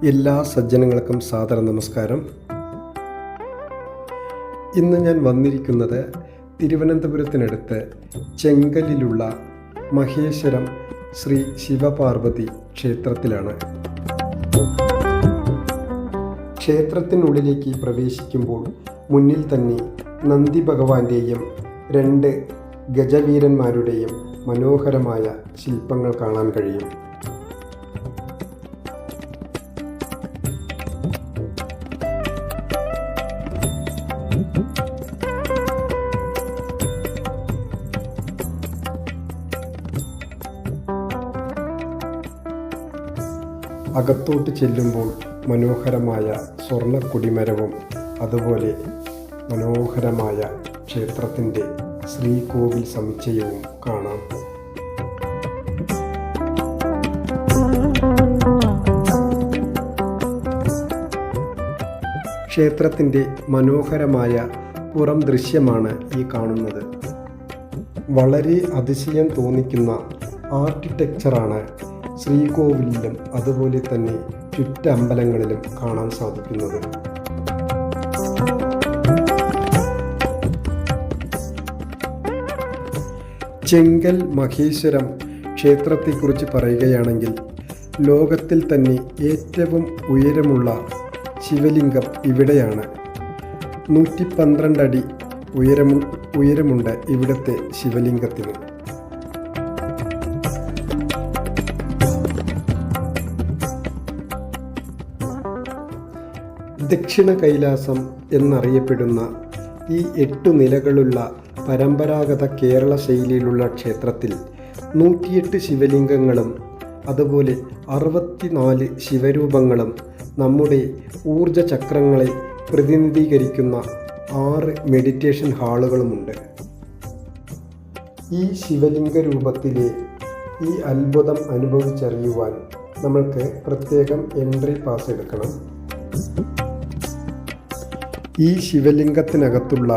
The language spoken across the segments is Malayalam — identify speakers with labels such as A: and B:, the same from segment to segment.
A: എല്ലാ സജ്ജനങ്ങൾക്കും സാദര നമസ്കാരം. ഇന്ന് ഞാൻ വന്നിരിക്കുന്നത് തിരുവനന്തപുരത്തിനടുത്ത് ചെങ്കലിലുള്ള മഹേശ്വരം ശ്രീ ശിവപാർവതി ക്ഷേത്രത്തിലാണ്. ക്ഷേത്രത്തിനുള്ളിലേക്ക് പ്രവേശിക്കുമ്പോൾ മുന്നിൽ തന്നെ നന്ദി ഭഗവാന്റെയും 2 ഗജവീരന്മാരുടെയും മനോഹരമായ ശില്പങ്ങൾ കാണാൻ കഴിയും. അകത്തോട്ട് ചെല്ലുമ്പോൾ മനോഹരമായ സ്വർണ്ണ കൊടിമരവും അതുപോലെ മനോഹരമായ ക്ഷേത്രത്തിൻ്റെ ശ്രീകോവിൽ സമുച്ചയവും കാണാം. ക്ഷേത്രത്തിൻ്റെ മനോഹരമായ പുറം ദൃശ്യമാണ് ഈ കാണുന്നത്. വളരെ അതിശയം തോന്നിക്കുന്ന ആർക്കിടെക്ചറാണ് ശ്രീകോവിലിലും അതുപോലെ തന്നെ ചുറ്റമ്പലങ്ങളിലും കാണാൻ സാധിക്കുന്നത്. ചെങ്കൽ മഹേശ്വരം ക്ഷേത്രത്തെക്കുറിച്ച് പറയുകയാണെങ്കിൽ ലോകത്തിൽ തന്നെ ഏറ്റവും ഉയരമുള്ള ശിവലിംഗം ഇവിടെയാണ്. 112 അടി ഉയരമുണ്ട് ഇവിടുത്തെ ശിവലിംഗത്തിന്. ദക്ഷിണ കൈലാസം എന്നറിയപ്പെടുന്ന ഈ 8 നിലകളുള്ള പരമ്പരാഗത കേരള ശൈലിയിലുള്ള ക്ഷേത്രത്തിൽ 108 ശിവലിംഗങ്ങളും അതുപോലെ 64 ശിവരൂപങ്ങളും നമ്മുടെ ഊർജ ചക്രങ്ങളെ പ്രതിനിധീകരിക്കുന്ന 6 മെഡിറ്റേഷൻ ഹാളുകളുമുണ്ട്. ഈ ശിവലിംഗ രൂപത്തിലെ ഈ അത്ഭുതം അനുഭവിച്ചറിയുവാൻ നമ്മൾക്ക് പ്രത്യേകം എൻട്രി പാസ് എടുക്കണം. ഈ ശിവലിംഗത്തിനകത്തുള്ള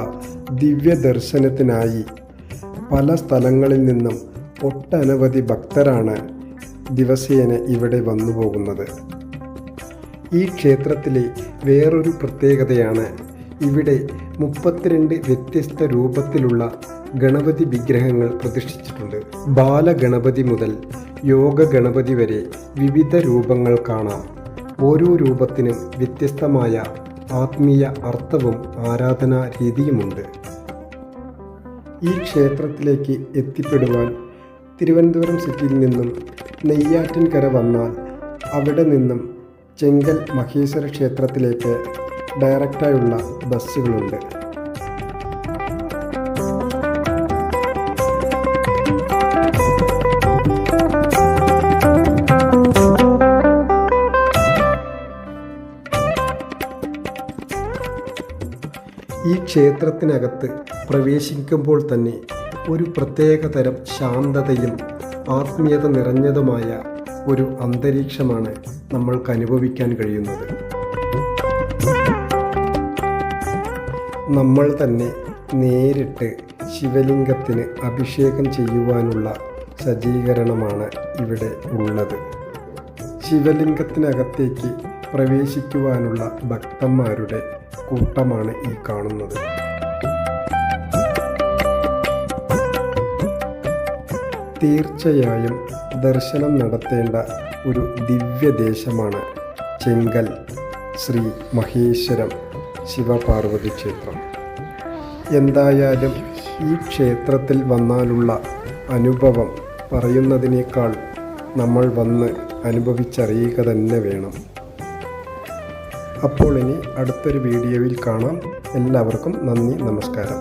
A: ദിവ്യ ദർശനത്തിനായി പല സ്ഥലങ്ങളിൽ നിന്നും ഒട്ടനവധി ഭക്തരാണ് ദിവസേന ഇവിടെ വന്നു പോകുന്നത്. ഈ ക്ഷേത്രത്തിലെ വേറൊരു പ്രത്യേകതയാണ് ഇവിടെ 32 വ്യത്യസ്ത രൂപത്തിലുള്ള ഗണപതി വിഗ്രഹങ്ങൾ പ്രതിഷ്ഠിച്ചിട്ടുണ്ട്. ബാലഗണപതി മുതൽ യോഗ ഗണപതി വരെ വിവിധ രൂപങ്ങൾ കാണാം. ഓരോ രൂപത്തിനും വ്യത്യസ്തമായ ആത്മീയ അർത്ഥവും ആരാധനാ രീതിയുമുണ്ട്. ഈ ക്ഷേത്രത്തിലേക്ക് എത്തിപ്പെടുവാൻ തിരുവനന്തപുരം സിറ്റിയിൽ നിന്നും നെയ്യാറ്റിൻകര വന്നാൽ അവിടെ നിന്നും ചെങ്കൽ മഹേശ്വര ക്ഷേത്രത്തിലേക്ക് ഡയറക്റ്റായുള്ള ബസ്സുകളുണ്ട്. ഈ ക്ഷേത്രത്തിനകത്ത് പ്രവേശിക്കുമ്പോൾ തന്നെ ഒരു പ്രത്യേകതരം ശാന്തതയും ആത്മീയത നിറഞ്ഞതുമായ ഒരു അന്തരീക്ഷമാണ് നമ്മൾക്ക് അനുഭവിക്കാൻ കഴിയുന്നത്. നമ്മൾ തന്നെ നേരിട്ട് ശിവലിംഗത്തിന് അഭിഷേകം ചെയ്യുവാനുള്ള സജ്ജീകരണമാണ് ഇവിടെ ഉള്ളത്. ശിവലിംഗത്തിനകത്തേക്ക് പ്രവേശിക്കുവാനുള്ള ഭക്തന്മാരുടെ കൂട്ടമാണ് ഈ കാണുന്നത്. തീർച്ചയായും ദർശനം നടത്തേണ്ട ഒരു ദിവ്യദേശമാണ് ചെങ്കൽ ശ്രീ മഹേശ്വരം ശിവപാർവതി ക്ഷേത്രം. എന്തായാലും ഈ ക്ഷേത്രത്തിൽ വന്നാലുള്ള അനുഭവം പറയുന്നതിനേക്കാൾ നമ്മൾ വന്ന് അനുഭവിച്ചറിയുക തന്നെ വേണം. അപ്പോൾ ഇനി അടുത്തൊരു വീഡിയോയിൽ കാണാം. എല്ലാവർക്കും നന്ദി, നമസ്കാരം.